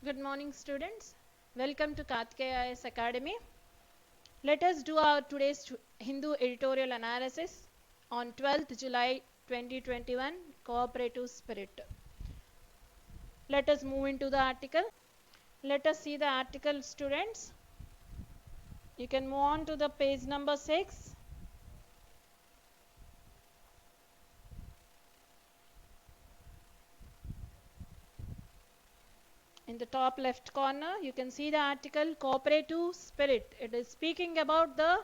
Good morning, students. Welcome to Karthikeya IAS Academy. Let us do our today's Hindu editorial analysis on 12th July 2021, Cooperative Spirit. Let us move into the article. Let us see the article, students. You can move on to the page number 6. In the top left corner, you can see the article Cooperative Spirit. It is speaking about the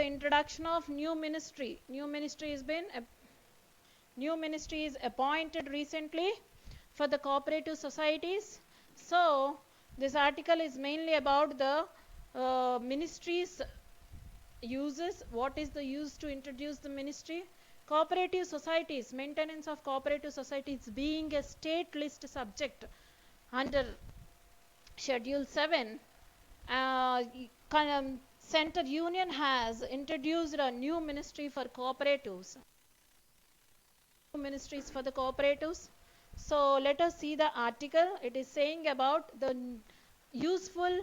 introduction of new ministry. New ministry is appointed recently for the cooperative societies. So this article is mainly about the ministry's uses. What is the use to introduce the ministry? Cooperative societies, maintenance of cooperative societies being a state list subject under Schedule 7, Center Union has introduced a new ministry for cooperatives. Ministries for the cooperatives. So let us see the article. It is saying about the useful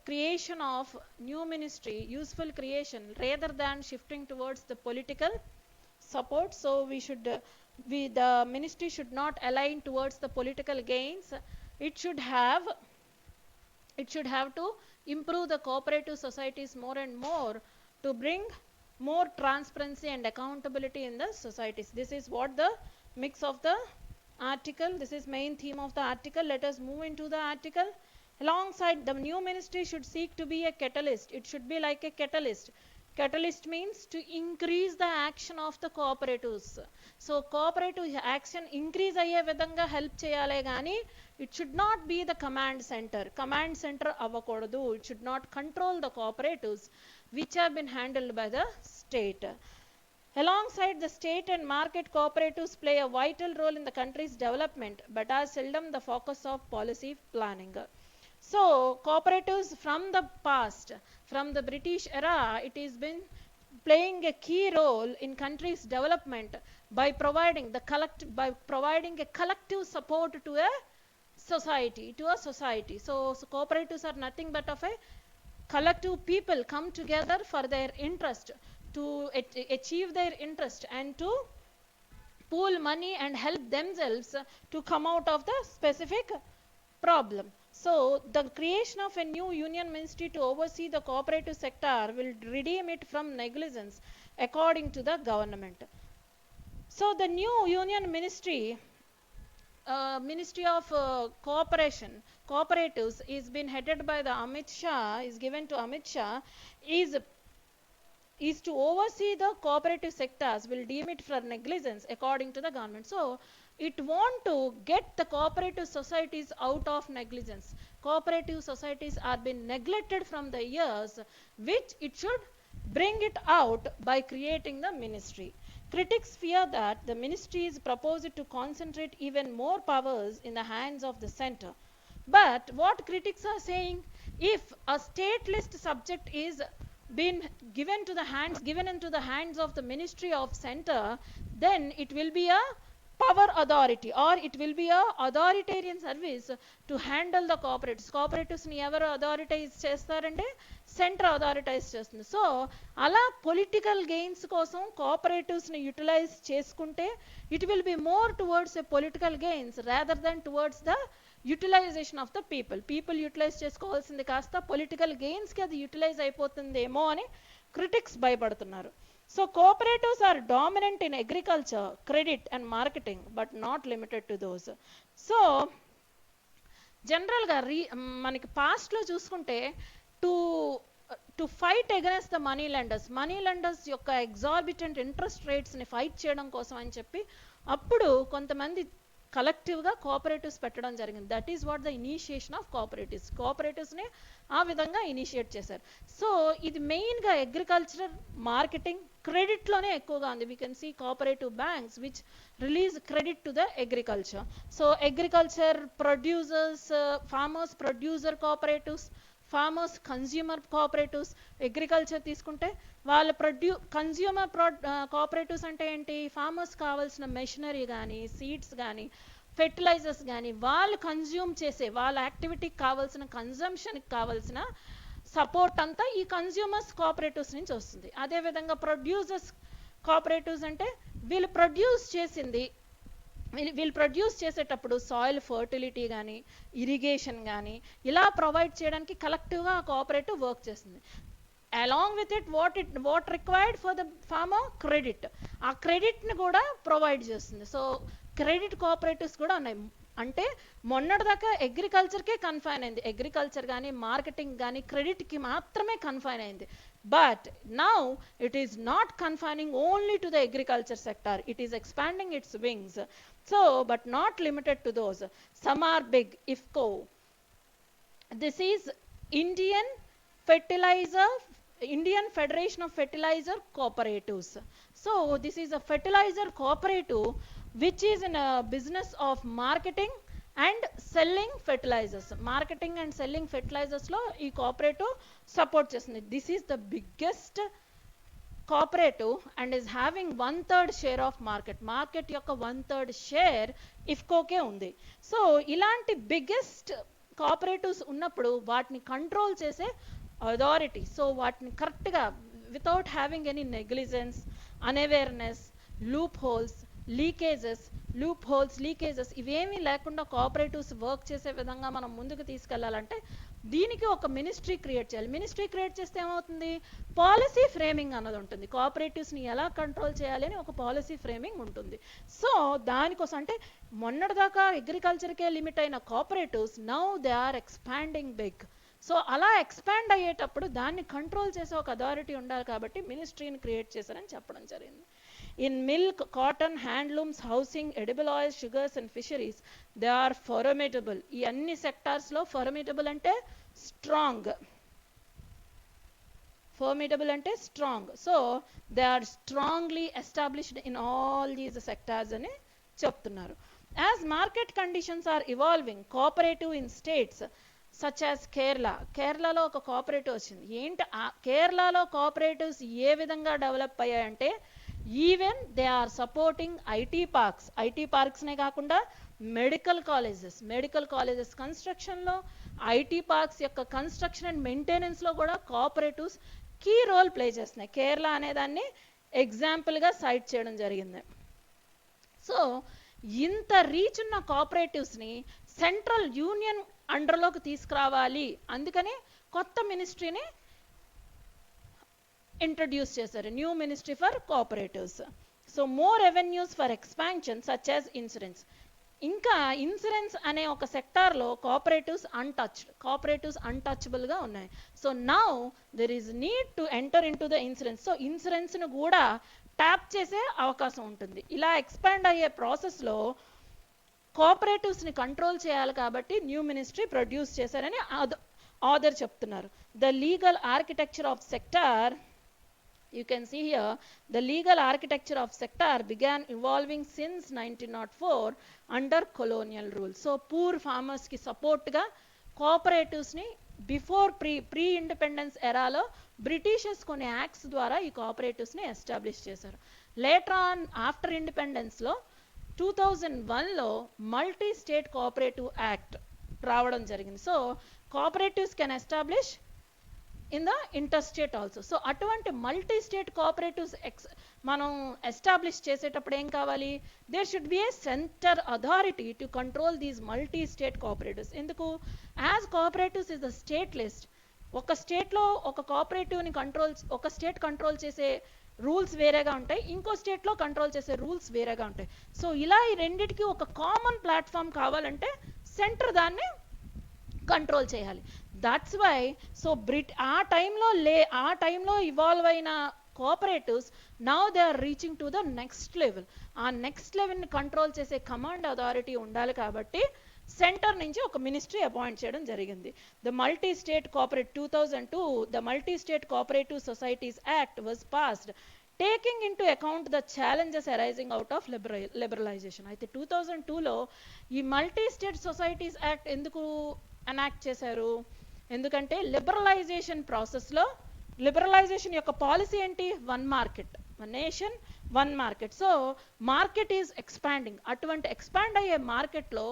creation of new ministry, useful creation rather than shifting towards the political support. So the ministry should not align towards the political gains. It should have to improve the cooperative societies more and more to bring more transparency and accountability in the societies. This is what the mix of the article, this is main theme of the article. Let us move into the article. Alongside, the new ministry should seek to be a catalyst. It should be like a catalyst. Catalyst means to increase the action of the cooperatives. So cooperative action increase అయ్యే విధంగా help చేయాలే కానీ it should not be the command center అవ్వకూడదు. It should not control the cooperatives which have been handled by the state. Alongside, the state and market cooperatives play a vital role in the country's development but are seldom the focus of policy planning. So cooperatives from the past, from the British era, it has been playing a key role in country's development by providing a collective support to a society. So cooperatives are nothing but of a collective people come together for their interest, to achieve their interest and to pool money and help themselves to come out of the specific problem. So the creation of a new union ministry to oversee the cooperative sector will redeem it from negligence according to the government. So the new union ministry, Ministry of Cooperatives is been headed by the Amit Shah, is given to Amit Shah, is to oversee the cooperative sectors, will deem it for negligence according to the government. So it want to get the cooperative societies out of negligence. Cooperative societies are being neglected from the years, which it should bring it out by creating the ministry. Critics fear that the ministry is proposed to concentrate even more powers in the hands of the center. But what critics are saying, if a state list subject is been given into the hands of the Ministry of Center, then it will be a power authority, or it will be a authoritarian service to handle the cooperatives ని ఎవరు అథారిటైజ్ చేస్తారంటే centre అథారిటైజ్ చేస్తుంది. So అలా political gains కోసం కోఆపరేటివ్స్ని utilize చేసుకుంటే it will be more towards a political gains rather than towards the utilization of the people utilize చేసుకోవాల్సింది కాస్త పొలిటికల్ గెయిన్స్కి అది యూటిలైజ్ అయిపోతుందేమో అని క్రిటిక్స్ భయపడుతున్నారు. So cooperatives are dominant in agriculture, credit and marketing, but not limited to those. So జనరల్గా మనకి పాస్ట్లో చూసుకుంటే to fight against the money lenders యొక్క ఎగ్జార్బిటెంట్ ఇంట్రెస్ట్ రేట్స్ని ఫైట్ చేయడం కోసం అని చెప్పి అప్పుడు కొంతమంది కలెక్టివ్గా కోఆపరేటివ్స్ పెట్టడం జరిగింది. That is what the initiation of కోఆపరేటివ్స్ని ఆ విధంగా ఇనిషియేట్ చేశారు. సో ఇది మెయిన్గా అగ్రికల్చర్, మార్కెటింగ్, క్రెడిట్లోనే ఎక్కువగా ఉంది. We can see cooperative banks which release credit to the agriculture. So agriculture producers, farmers producer cooperatives, farmers consumer cooperatives. Agriculture తీసుకుంటే వాళ్ళ కన్జ్యూమర్ కోఆపరేటివ్స్ అంటే ఏంటి, ఫార్మర్స్ కావాల్సిన మెషినరీ కానీ, సీడ్స్ కానీ, ఫెర్టిలైజర్స్ కానీ, వాళ్ళు కన్జ్యూమ్ చేసే వాళ్ళ యాక్టివిటీకి కావాల్సిన కన్జంప్షన్కి కావాల్సిన సపోర్ట్ అంతా ఈ కన్జ్యూమర్స్ కోఆపరేటివ్స్ నుంచి వస్తుంది. అదేవిధంగా ప్రొడ్యూసర్స్ కోఆపరేటివ్స్ అంటే వీళ్ళు ప్రొడ్యూస్ చేసేటప్పుడు సాయిల్ ఫర్టిలిటీ కానీ, ఇరిగేషన్ కానీ ఇలా ప్రొవైడ్ చేయడానికి కలెక్టివ్గా ఆ కోఆపరేటివ్ వర్క్ చేస్తుంది. Along with it what required for the farmer, credit. ఆ క్రెడిట్ని కూడా ప్రొవైడ్ చేస్తుంది. సో క్రెడిట్ కోఆపరేటివ్స్ కూడా ఉన్నాయి. అంటే మొన్నటిదాకా అగ్రికల్చర్కే కన్ఫైన్ అయింది, అగ్రికల్చర్ కానీ, మార్కెటింగ్ కానీ క్రెడిట్కి మాత్రమే కన్ఫైన్ అయింది. But now it is not confining only to the agriculture sector. It is expanding its wings. So, but not limited to those. Some are big. IFFCO. This is Indian Federation of Fertilizer Cooperatives. So, this is a fertilizer cooperative which is in a business of marketing and selling fertilizers. Marketing and selling fertilizers లో ఈ cooperative support చేస్తుంది. This is the biggest cooperative and is having 1/3 share of market యొక్క 1/3 share ఇఫ్కోకే ఉంది. So ఇలాంటి biggest cooperatives ఉన్నప్పుడు వాటిని control చేసే authority, so వాటిని కరెక్ట్గా without having any negligence, unawareness, loop holes, leakages ఇవేమీ లేకుండా కోఆపరేటివ్స్ వర్క్ చేసే విధంగా మనం ముందుకు తీసుకెళ్లాలంటే దీనికి ఒక మినిస్ట్రీ క్రియేట్ చేయాలి. మినిస్ట్రీ క్రియేట్ చేస్తే ఏమవుతుంది, పాలసీ ఫ్రేమింగ్ అన్నది ఉంటుంది. కోఆపరేటివ్స్ని ఎలా కంట్రోల్ చేయాలి అని ఒక పాలసీ ఫ్రేమింగ్ ఉంటుంది. సో దానికోసం అంటే మొన్నటిదాకా అగ్రికల్చర్కే లిమిట్ అయిన cooperatives now they are expanding big. So అలా ఎక్స్పాండ్ అయ్యేటప్పుడు దాన్ని కంట్రోల్ చేసే ఒక అథారిటీ ఉండాలి కాబట్టి మినిస్ట్రీని క్రియేట్ చేశారని చెప్పడం జరిగింది. In milk, cotton, handlooms, housing, edible oils, sugars and fisheries, they are formidable. ఈ అన్ని సెక్టార్స్ లో formidable అంటే strong. So they are strongly established in all these sectors అని చెప్తున్నారు. As market conditions are evolving, cooperative in states such as కేరళలో ఒక cooperative వచ్చింది. కేరళలో కోఆపరేటివ్స్ ఏ విధంగా డెవలప్ అయ్యాయంటే even they are supporting IT పార్క్స్నే కాకుండా మెడికల్ కాలేజెస్ కన్స్ట్రక్షన్లో, ఐటీ పార్క్స్ యొక్క కన్స్ట్రక్షన్ అండ్ మెయింటెనెన్స్లో కూడా కోఆపరేటివ్స్ కీ రోల్ ప్లే చేస్తున్నాయి. కేరళ అనేదాన్ని ఎగ్జాంపుల్గా సైట్ చేయడం జరిగింది. సో ఇంత రీచ్ ఉన్న కోఆపరేటివ్స్ని సెంట్రల్ యూనియన్ అండర్లోకి తీసుకురావాలి, అందుకని కొత్త మినిస్ట్రీని ఇంట్రడ్యూస్ చేశారు, new ministry for cooperatives. So more revenues for expansion such as insurance. ఇంకా ఇన్సూరెన్స్ అనే ఒక సెక్టార్లో కోఆపరేటివ్స్ అన్టచబుల్గా ఉన్నాయి. So now there is need to enter into the insurance. So ఇన్సూరెన్స్ను కూడా ట్యాప్ చేసే అవకాశం ఉంటుంది. ఇలా ఎక్స్పాండ్ అయ్యే ప్రాసెస్లో కోఆపరేటివ్స్ని కంట్రోల్ చేయాలి కాబట్టి న్యూ మినిస్ట్రీ ప్రొడ్యూస్ చేశారని ఆథర్ చెప్తున్నారు. The legal architecture of sector, you can see here, the legal architecture of sector began evolving since 1904 under colonial rule. So poor farmers ki support ga cooperatives ni before pre independence era lo Britishers కొన్ని acts ద్వారా ఈ కోఆపరేటివ్స్ని establish చేశారు. Later on after independence లో 2001లో multi state cooperative act రావడం జరిగింది. So cooperatives can establish in the interstate also. So అటువంటి మల్టీ స్టేట్ కోఆపరేటివ్స్ మనం ఎస్టాబ్లిష్ చేసేటప్పుడు ఏం కావాలి, there should be a centre authority to control these multi state cooperatives. ఎందుకు, as cooperatives is the state list. ఒక స్టేట్లో ఒక కోఆపరేటివ్ని ఒక స్టేట్ కంట్రోల్ చేసే రూల్స్ వేరేగా ఉంటాయి, ఇంకో స్టేట్లో కంట్రోల్ చేసే రూల్స్ వేరేగా ఉంటాయి. సో ఇలా ఈ రెండిటికి ఒక కామన్ ప్లాట్ఫామ్ కావాలంటే సెంటర్ దాన్ని కంట్రోల్ చేయాలి. దట్స్ వై సో ఆ టైంలో ఇవాల్వ్ అయిన cooperatives now they are reaching to the next level. ఆ నెక్స్ట్ లెవెల్ని కంట్రోల్ చేసే కమాండ్ అథారిటీ ఉండాలి కాబట్టి సెంటర్ నుంచి ఒక మినిస్ట్రీ అపాయింట్ చేయడం జరిగింది. The multi state 2002 the multi state cooperative societies act was passed taking into account the challenges arising out of liberalisation. అయితే 2002లో ఈ మల్టీ స్టేట్ సొసైటీస్ యాక్ట్ ఎందుకు ఎనాక్ట్ చేశారు, ఎందుకంటే లిబరలైజేషన్ ప్రాసెస్లో లిబరలైజేషన్ యొక్క పాలసీ ఏంటి? One market, one nation, one market. So market is expanding. అటువంటి ఎక్స్పాండ్ అయ్యే మార్కెట్లో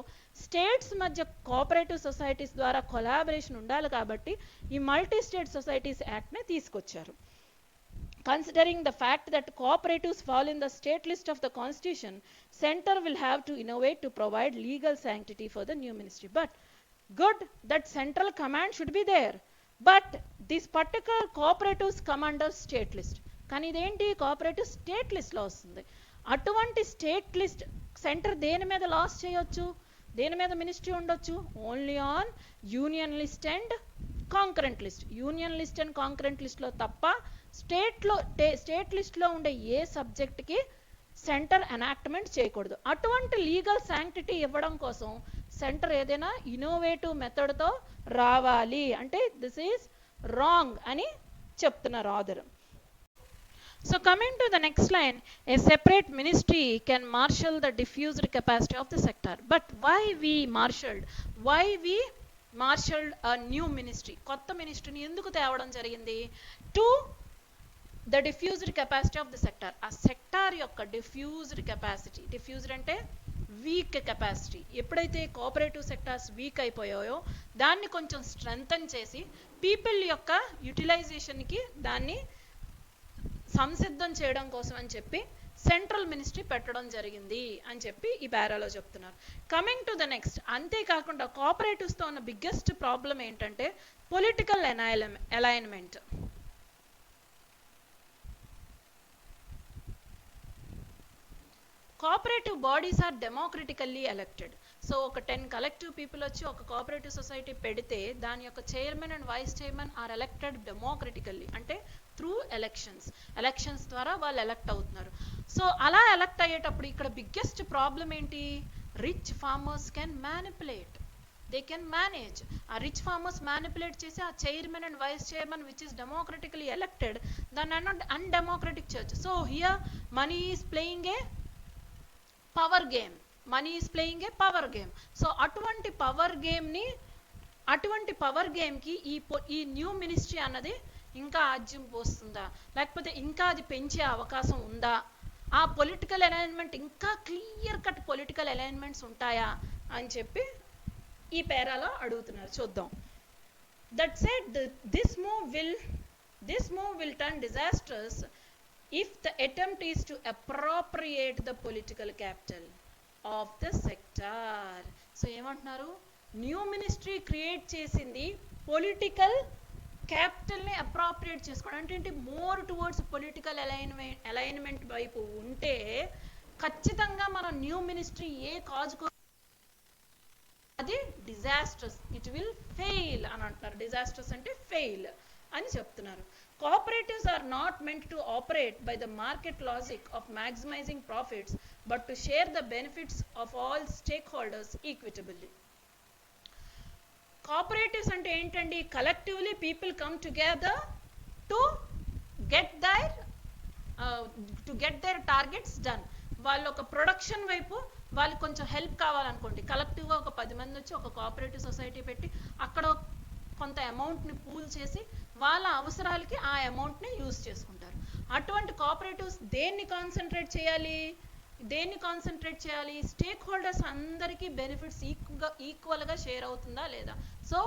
స్టేట్స్ మధ్య కోఆపరేటివ్ సొసైటీస్ ద్వారా కొలాబరేషన్ ఉండాలి కాబట్టి ఈ మల్టీ స్టేట్ సొసైటీస్ యాక్ట్ని తీసుకొచ్చారు. Considering the fact that cooperatives fall in the state list of the constitution, center will have to innovate to provide legal sanctity for the new ministry. But good that central command should be there, but this particular cooperatives come under state list. కానీ ఇదేంటి? Cooperative state లిస్ట్లో వస్తుంది. అటువంటి state list centre దేని మీద loss చేయొచ్చు? దేని మీద మినిస్ట్రీ ఉండొచ్చు? Only on union list and concurrent list. Union list and concurrent లిస్ట్లో తప్ప స్టేట్ లిస్ట్లో ఉండే ఏ సబ్జెక్ట్కి సెంటర్ ఎనాక్ట్మెంట్ చేయకూడదు. అటువంటి లీగల్ శాంక్టిటీ ఇవ్వడం కోసం సెంటర్ ఏదైనా ఇన్నోవేటివ్ మెథడ్తో రావాలి. అంటే దిస్ ఈజ్ రాంగ్ అని చెప్తున్నారు author. So coming to the next line, a separate ministry can marshal the diffused capacity of the sector. But why we marshaled a new ministry? కొత్త మినిస్ట్రీని ఎందుకు తేవడం జరిగింది? To the diffused capacity of the sector. ఆ sector యొక్క diffused capacity, diffused అంటే week capacity. ఎప్పుడైతే cooperative sectors week అయిపోయాయో దాన్ని కొంచెం స్ట్రెంథన్ చేసి పీపుల్ యొక్క యూటిలైజేషన్కి దాన్ని సంసిద్ధం చేయడం కోసం అని చెప్పి సెంట్రల్ మినిస్ట్రీ పెట్టడం జరిగింది అని చెప్పి ఈ పారాలో చెప్తున్నారు. కమింగ్ టు ద నెక్స్ట్, అంతేకాకుండా కోఆపరేటివ్స్తో ఉన్న బిగ్గెస్ట్ ప్రాబ్లం ఏంటంటే political alignment. Cooperative bodies are democratically elected. So ఒక 10 కలెక్టివ్ పీపుల్ వచ్చి ఒక కోఆపరేటివ్ సొసైటీ పెడితే దాని యొక్క chairman and vice chairman are elected democratically, అంటే త్రూ ఎలక్షన్స్ ద్వారా వాళ్ళు ఎలక్ట్ అవుతున్నారు. సో అలా ఎలక్ట్ అయ్యేటప్పుడు ఇక్కడ బిగ్గెస్ట్ ప్రాబ్లం ఏంటి? Rich farmers can manipulate, they can manage. ఆ రిచ్ ఫార్మర్స్ మ్యానిపులేట్ చేసి ఆ chairman and vice chairman which is democratically elected దాన్ని అన్డెమోక్రటిక్ చేయొచ్చు. So here money is playing a power game. So అటువంటి power గేమ్కి ఈ new ministry అన్నది ఇంకా ఆజ్యం పోస్తుందా, లేకపోతే ఇంకా అది పెంచే అవకాశం ఉందా? ఆ పొలిటికల్ అలైన్మెంట్ ఇంకా క్లియర్ కట్ పొలిటికల్ అలైన్మెంట్స్ ఉంటాయా అని చెప్పి ఈ పేరాలో అడుగుతున్నారు. చూద్దాం. That said this move will turn disastrous if the attempt is to appropriate the political capital of the sector. So ఏమంటున్నారు? న్యూ మినిస్ట్రీ క్రియేట్ చేసింది పొలిటికల్ క్యాపిటల్ని అప్రాప్రియేట్ చేసుకోవడం. అంటే ఏంటి? మోర్ టువర్డ్స్ పొలిటికల్ అలైన్మెంట్ వైపు ఉంటే ఖచ్చితంగా మన న్యూ మినిస్ట్రీ ఏ కాజుకు అది డిజాస్ట్రస్, ఇట్ విల్ ఫెయిల్ అని అంటున్నారు. డిజాస్ట్రస్ అంటే ఫెయిల్ అని చెప్తున్నారు. Cooperatives are not meant to operate by the market logic of maximizing profits, but to share the benefits of all stakeholders equitably. Cooperatives అంటే ఏంటండి? collectively people come together to get their targets done. వాళ్ళు ఒక production వైపు వాళ్ళు కొంచెం help కావాలనుకోండి, కలెక్టివ్గా ఒక 10 మంది వచ్చి ఒక కోఆపరేటివ్ సొసైటీ పెట్టి అక్కడ కొంత అమౌంట్ని పూల్ చేసి వాళ్ళ అవసరాలకి ఆ అమౌంట్ని యూజ్ చేసుకుంటారు. అటువంటి కోఆపరేటివ్స్ దేన్ని కాన్సన్ట్రేట్ చేయాలి? స్టేక్ హోల్డర్స్ అందరికీ బెనిఫిట్స్ ఈక్వల్గా షేర్ అవుతుందా లేదా? సో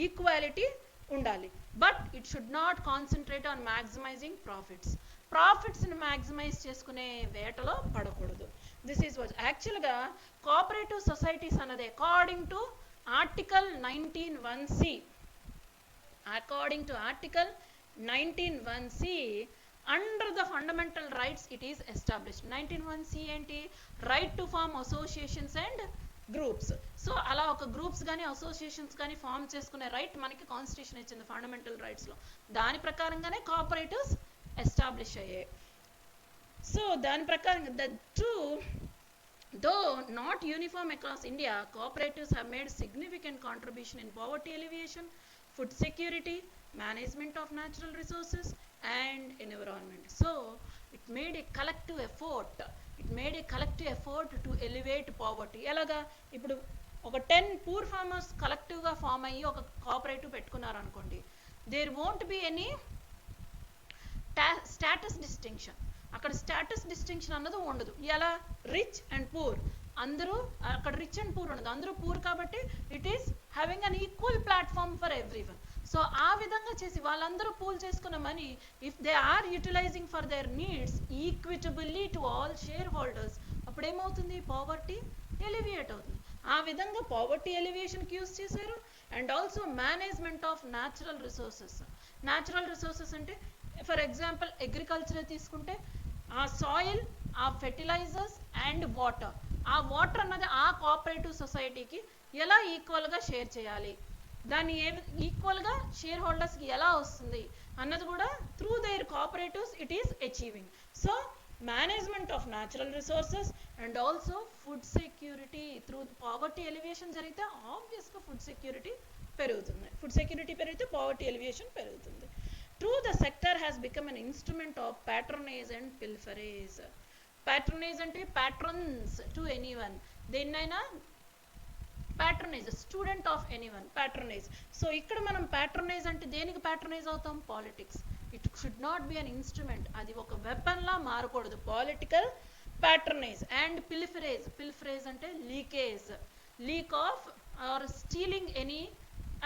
ఈక్వాలిటీ ఉండాలి. But it should not concentrate on maximising ప్రాఫిట్స్ని మ్యాక్సిమైజ్ చేసుకునే వేటలో పడకూడదు. దిస్ ఈజ్ వాట్ యాక్చువల్గా కోఆపరేటివ్ సొసైటీస్ అన్నది according to Article 19(1)(c). According to Article 19(1)(c), under the fundamental rights it is established. 19(1)(c) ఏంటి? Right to form associations and groups. So అలా ఒక groups కానీ అసోసియేషన్స్ కానీ ఫామ్ చేసుకునే right మనకి constitution ఇచ్చింది ఫండమెంటల్ రైట్స్లో. దాని ప్రకారంగానే కోఆపరేటివ్స్ ఎస్టాబ్లిష్ అయ్యాయి. సో దాని ప్రకారంగా Though not uniform across India, cooperatives have made significant contribution in poverty alleviation, food security, management of natural resources and environment. So it made a collective effort to elevate poverty. ఎలాగా? ఇప్పుడు ఒక 10 poor farmers కలెక్టివ్గా form అయ్యి ఒక cooperative పెట్టుకున్నారు అనుకోండి, there won't be any status distinction. అక్కడ status distinction అన్నది ఉండదు. ఎలా? రిచ్ అండ్ పూర్, అందరూ అక్కడ రిచ్ అండ్ పూర్ ఉండదు, అందరూ పూర్ కాబట్టి it is having an equal platform for everyone. So ఆ విధంగా చేసి వాళ్ళందరూ పూల్ చేసుకున్న money if they are utilising for their needs equitably to all share holders, అప్పుడు ఏమవుతుంది? పావర్టీ ఎలివియేట్ అవుతుంది. ఆ విధంగా పావర్టీ ఎలివియేషన్కి యూస్ చేశారు. And also management of natural resources. Natural resources అంటే ఫర్ ఎగ్జాంపుల్ అగ్రికల్చర్ తీసుకుంటే ఆ సాయిల్, ఆ ఫెర్టిలైజర్స్ అండ్ వాటర్, ఆ వాటర్ అన్నది ఆ కోఆపరేటివ్ సొసైటీకి ఎలా ఈక్వల్గా షేర్ చేయాలి, దాన్ని ఈక్వల్గా షేర్ హోల్డర్స్కి ఎలా వస్తుంది అన్నది కూడా through there cooperatives it is achieving. So management of natural resources and also food security. Through poverty elevation జరిగితే ఆబ్వియస్గా ఫుడ్ సెక్యూరిటీ పెరుగుతుంది. ఫుడ్ సెక్యూరిటీ పెరిగితే పావర్టీ ఎలివేషన్ పెరుగుతుంది. True, the sector has become an instrument of patronage and pilferage. Patronage అంటే patrons to anyone. దేన్నైనా patronage, student of anyone, patronage. So ఇక్కడ మనం patronage అంటే దేనికి patronage అవుతాం? Politics. It should not be an instrument, అది ఒక వెపన్ లా మారకూడదు. Political patronage and pilferage. Pilferage అంటే leakage, leak of or stealing any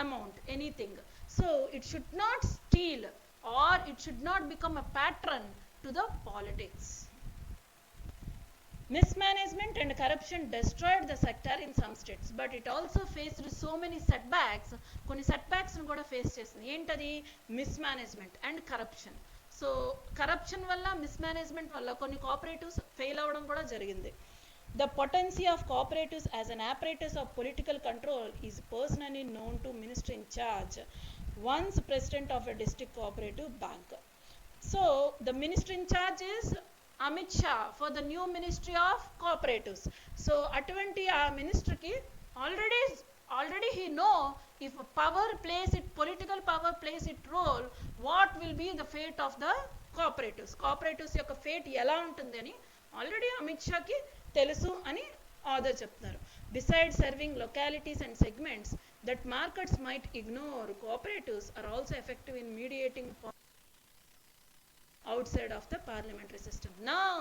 amount, anything. So it should not steal or it should not become a patron to the politics. Mismanagement and corruption destroyed the sector in some states, but it also faced so many setbacks. కొన్ని setbacks ను కూడా face చేసింది. ఏంటది? Mismanagement and corruption. So corruption వల్ల, mismanagement వల్ల కొన్ని cooperatives fail అవ్వడం కూడా జరిగింది. The potency of cooperatives as an apparatus of political control is personally known to minister in charge, once president of a district cooperative bank. So the minister in charge is Amit Shah for the new ministry of cooperatives. So atvanti aa minister ki already he know if power plays it, political power plays it role, what will be the fate of the cooperatives. Cooperatives యొక్క fate ఎలా ఉంటుంది అని already Amit షాకి తెలుసు అని author చెప్తున్నారు. Beside serving localities and segments that markets might ignore, cooperatives are also effective in mediating outside of the parliamentary system. Now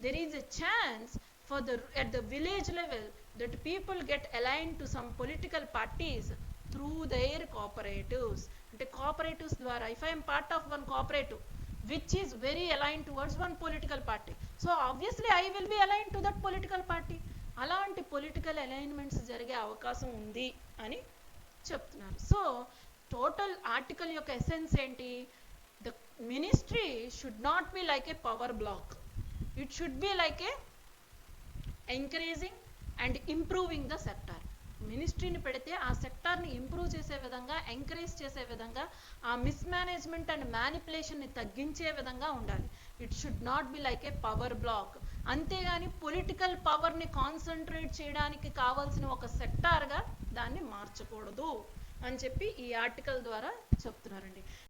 there is a chance for at the village level that people get aligned to some political parties through their cooperatives. అంటే cooperatives ద్వారా, if I am part of one cooperative which is very aligned towards one political party, so obviously I will be aligned to that political party. అలాంటి political alignments జరిగే అవకాశం ఉంది అని చెప్తున్నారు. So total article యొక్క essence ఏంటి? The ministry should not be like a power block. It should be like a encouraging and improving the sector. మినిస్ట్రీని పెడితే ఆ సెక్టార్ని ఇంప్రూవ్ చేసే విధంగా, ఎంకరేజ్ చేసే విధంగా, ఆ మిస్మేనేజ్మెంట్ అండ్ మ్యానిపులేషన్ని తగ్గించే విధంగా ఉండాలి. It should not be like a power bloc. అంతేగాని పొలిటికల్ పవర్ని కాన్సన్ట్రేట్ చేయడానికి కావాల్సిన ఒక సెక్టార్గా దాన్ని మార్చకూడదు అని చెప్పి ఈ ఆర్టికల్ ద్వారా చెప్తున్నారండి.